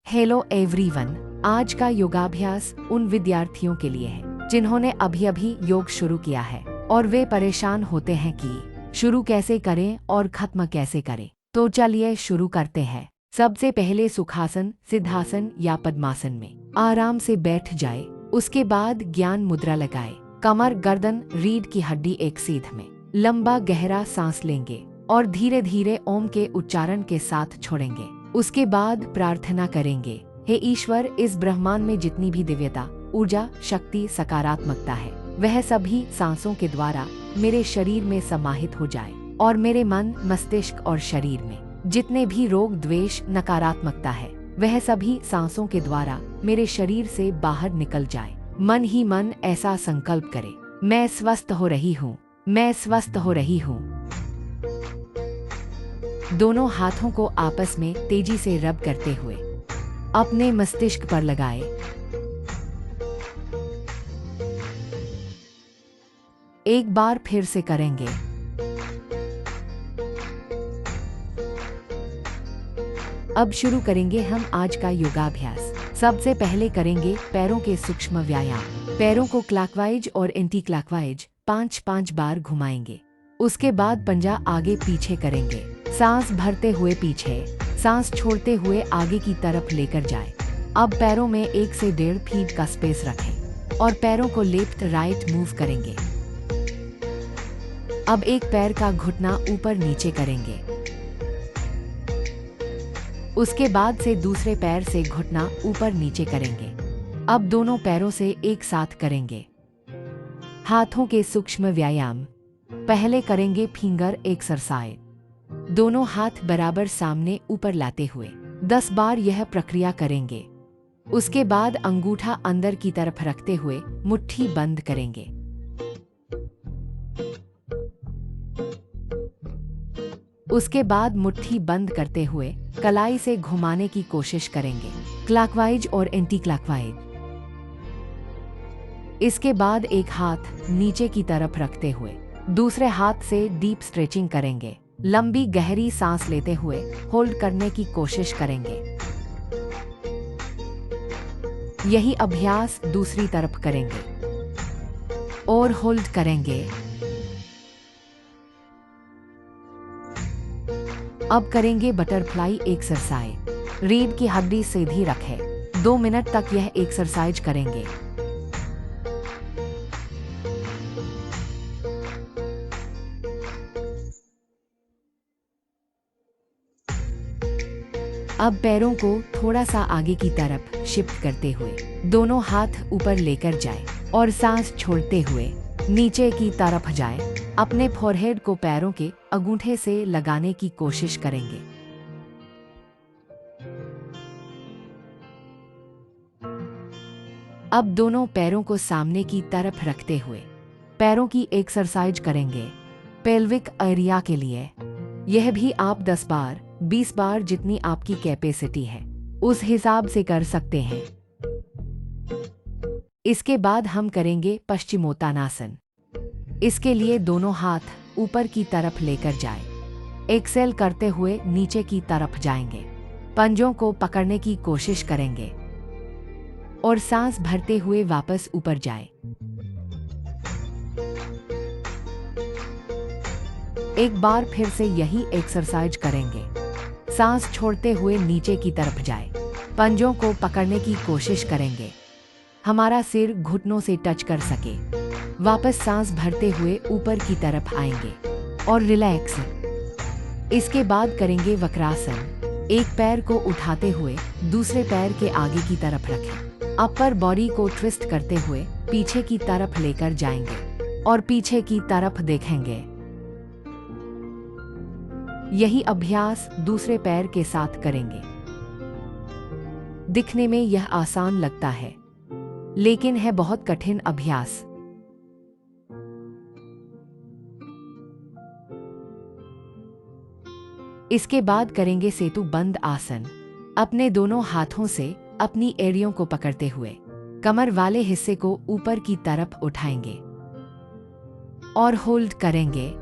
Hello everyone. आज का योगाभ्यास उन विद्यार्थियों के लिए है जिन्होंने अभी अभी योग शुरू किया है और वे परेशान होते हैं कि शुरू कैसे करें और खत्म कैसे करें। तो चलिए शुरू करते हैं। सबसे पहले सुखासन, सिद्धासन या पद्मासन में आराम से बैठ जाए। उसके बाद ज्ञान मुद्रा लगाए। कमर, गर्दन, रीढ़ की हड्डी एक सीध में। लंबा गहरा सांस लेंगे और धीरे धीरे ओम के उच्चारण के साथ छोड़ेंगे। उसके बाद प्रार्थना करेंगे, हे ईश्वर, इस ब्रह्मांड में जितनी भी दिव्यता, ऊर्जा, शक्ति, सकारात्मकता है, वह सभी सांसों के द्वारा मेरे शरीर में समाहित हो जाए और मेरे मन, मस्तिष्क और शरीर में जितने भी रोग, द्वेष, नकारात्मकता है, वह सभी सांसों के द्वारा मेरे शरीर से बाहर निकल जाए। मन ही मन ऐसा संकल्प करे, मैं स्वस्थ हो रही हूँ, मैं स्वस्थ हो रही हूँ। दोनों हाथों को आपस में तेजी से रब करते हुए अपने मस्तिष्क पर लगाए। एक बार फिर से करेंगे। अब शुरू करेंगे हम आज का योगाभ्यास। सबसे पहले करेंगे पैरों के सूक्ष्म व्यायाम। पैरों को क्लॉकवाइज और एंटी क्लॉकवाइज 5-5 बार घुमाएंगे। उसके बाद पंजा आगे पीछे करेंगे। सांस भरते हुए पीछे, सांस छोड़ते हुए आगे की तरफ लेकर जाए। अब पैरों में 1 से 1.5 फीट का स्पेस रखें और पैरों को लेफ्ट राइट मूव करेंगे। अब एक पैर का घुटना ऊपर नीचे करेंगे। उसके बाद से दूसरे पैर से घुटना ऊपर नीचे करेंगे। अब दोनों पैरों से एक साथ करेंगे। हाथों के सूक्ष्म व्यायाम। पहले करेंगे फिंगर एक्सरसाइज। दोनों हाथ बराबर सामने ऊपर लाते हुए 10 बार यह प्रक्रिया करेंगे। उसके बाद अंगूठा अंदर की तरफ रखते हुए मुट्ठी बंद करेंगे। उसके बाद मुट्ठी बंद करते हुए कलाई से घुमाने की कोशिश करेंगे, क्लॉकवाइज और एंटी क्लॉकवाइज। इसके बाद एक हाथ नीचे की तरफ रखते हुए दूसरे हाथ से डीप स्ट्रेचिंग करेंगे। लंबी गहरी सांस लेते हुए होल्ड करने की कोशिश करेंगे। यही अभ्यास दूसरी तरफ करेंगे और होल्ड करेंगे। अब करेंगे बटरफ्लाई एक्सरसाइज। रीढ़ की हड्डी सीधी रखें। 2 मिनट तक यह एक्सरसाइज करेंगे। अब पैरों को थोड़ा सा आगे की तरफ शिफ्ट करते हुए दोनों हाथ ऊपर लेकर जाए और सांस छोड़ते हुए नीचे की तरफ जाए। अपने फोरहेड को पैरों के अंगूठे से लगाने की कोशिश करेंगे। अब दोनों पैरों को सामने की तरफ रखते हुए पैरों की एक्सरसाइज करेंगे। पेल्विक एरिया के लिए यह भी आप 10 बार 20 बार जितनी आपकी कैपेसिटी है उस हिसाब से कर सकते हैं। इसके बाद हम करेंगे पश्चिमोत्तानासन। इसके लिए दोनों हाथ ऊपर की तरफ लेकर जाए। एक्सेल करते हुए नीचे की तरफ जाएंगे। पंजों को पकड़ने की कोशिश करेंगे और सांस भरते हुए वापस ऊपर जाए। एक बार फिर से यही एक्सरसाइज करेंगे। सांस छोड़ते हुए नीचे की तरफ जाए। पंजों को पकड़ने की कोशिश करेंगे। हमारा सिर घुटनों से टच कर सके। वापस सांस भरते हुए ऊपर की तरफ आएंगे और रिलैक्स। इसके बाद करेंगे वक्रासन। एक पैर को उठाते हुए दूसरे पैर के आगे की तरफ रखें। अपर बॉडी को ट्विस्ट करते हुए पीछे की तरफ लेकर जाएंगे और पीछे की तरफ देखेंगे। यही अभ्यास दूसरे पैर के साथ करेंगे। दिखने में यह आसान लगता है, लेकिन है बहुत कठिन अभ्यास। इसके बाद करेंगे सेतु बंद आसन। अपने दोनों हाथों से अपनी एड़ियों को पकड़ते हुए कमर वाले हिस्से को ऊपर की तरफ उठाएंगे और होल्ड करेंगे।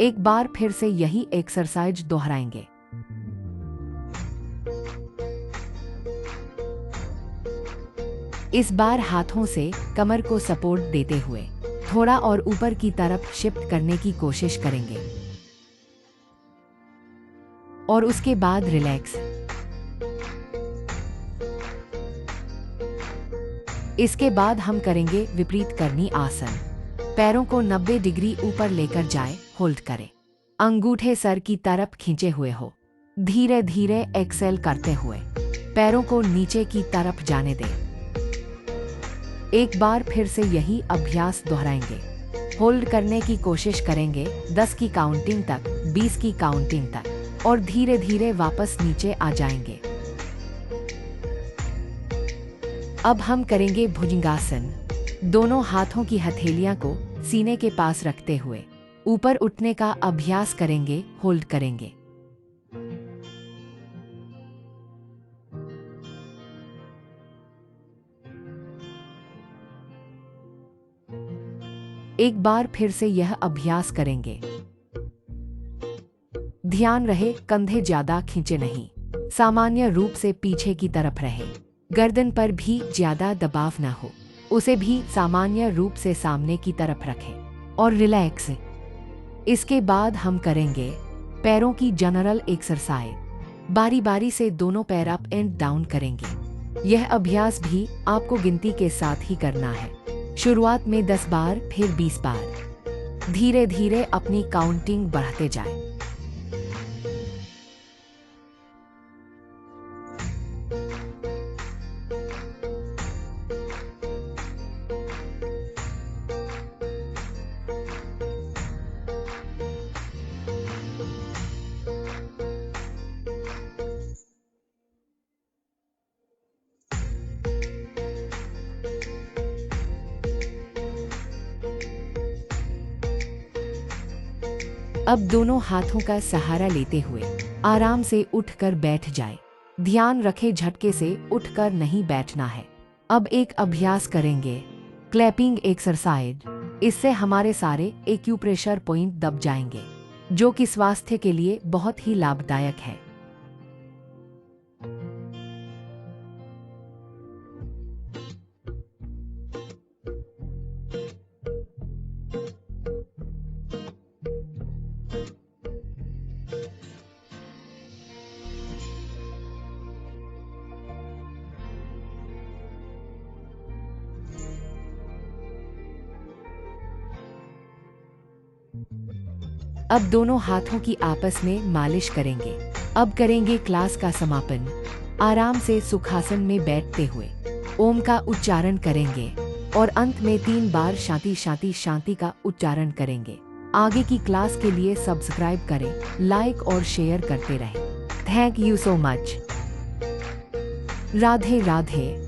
एक बार फिर से यही एक्सरसाइज दोहराएंगे। इस बार हाथों से कमर को सपोर्ट देते हुए थोड़ा और ऊपर की तरफ शिफ्ट करने की कोशिश करेंगे और उसके बाद रिलैक्स। इसके बाद हम करेंगे विपरीत करनी आसन। पैरों को 90 डिग्री ऊपर लेकर जाए, होल्ड करें। अंगूठे सर की तरफ खींचे हुए हो। धीरे धीरे एक्सेल करते हुए पैरों को नीचे की तरफ जाने दें। एक बार फिर से यही अभ्यास दोहराएंगे। होल्ड करने की कोशिश करेंगे 10 की काउंटिंग तक, 20 की काउंटिंग तक और धीरे धीरे वापस नीचे आ जाएंगे। अब हम करेंगे भुजंगासन। दोनों हाथों की हथेलियां को सीने के पास रखते हुए ऊपर उठने का अभ्यास करेंगे, होल्ड करेंगे। एक बार फिर से यह अभ्यास करेंगे। ध्यान रहे कंधे ज्यादा खींचे नहीं, सामान्य रूप से पीछे की तरफ रहे। गर्दन पर भी ज्यादा दबाव न हो, उसे भी सामान्य रूप से सामने की तरफ रखें और रिलैक्स। इसके बाद हम करेंगे पैरों की जनरल एक्सरसाइज। बारी बारी से दोनों पैर अप एंड डाउन करेंगे। यह अभ्यास भी आपको गिनती के साथ ही करना है। शुरुआत में 10 बार, फिर 20 बार। धीरे धीरे अपनी काउंटिंग बढ़ाते जाएं। अब दोनों हाथों का सहारा लेते हुए आराम से उठकर बैठ जाए। ध्यान रखें झटके से उठकर नहीं बैठना है। अब एक अभ्यास करेंगे क्लैपिंग एक्सरसाइज। इससे हमारे सारे एक्यूप्रेशर पॉइंट दब जाएंगे, जो कि स्वास्थ्य के लिए बहुत ही लाभदायक है। अब दोनों हाथों की आपस में मालिश करेंगे। अब करेंगे क्लास का समापन। आराम से सुखासन में बैठते हुए ओम का उच्चारण करेंगे और अंत में 3 बार शांति शांति शांति का उच्चारण करेंगे। आगे की क्लास के लिए सब्सक्राइब करें, लाइक और शेयर करते रहें। Thank you so much. Radhe Radhe.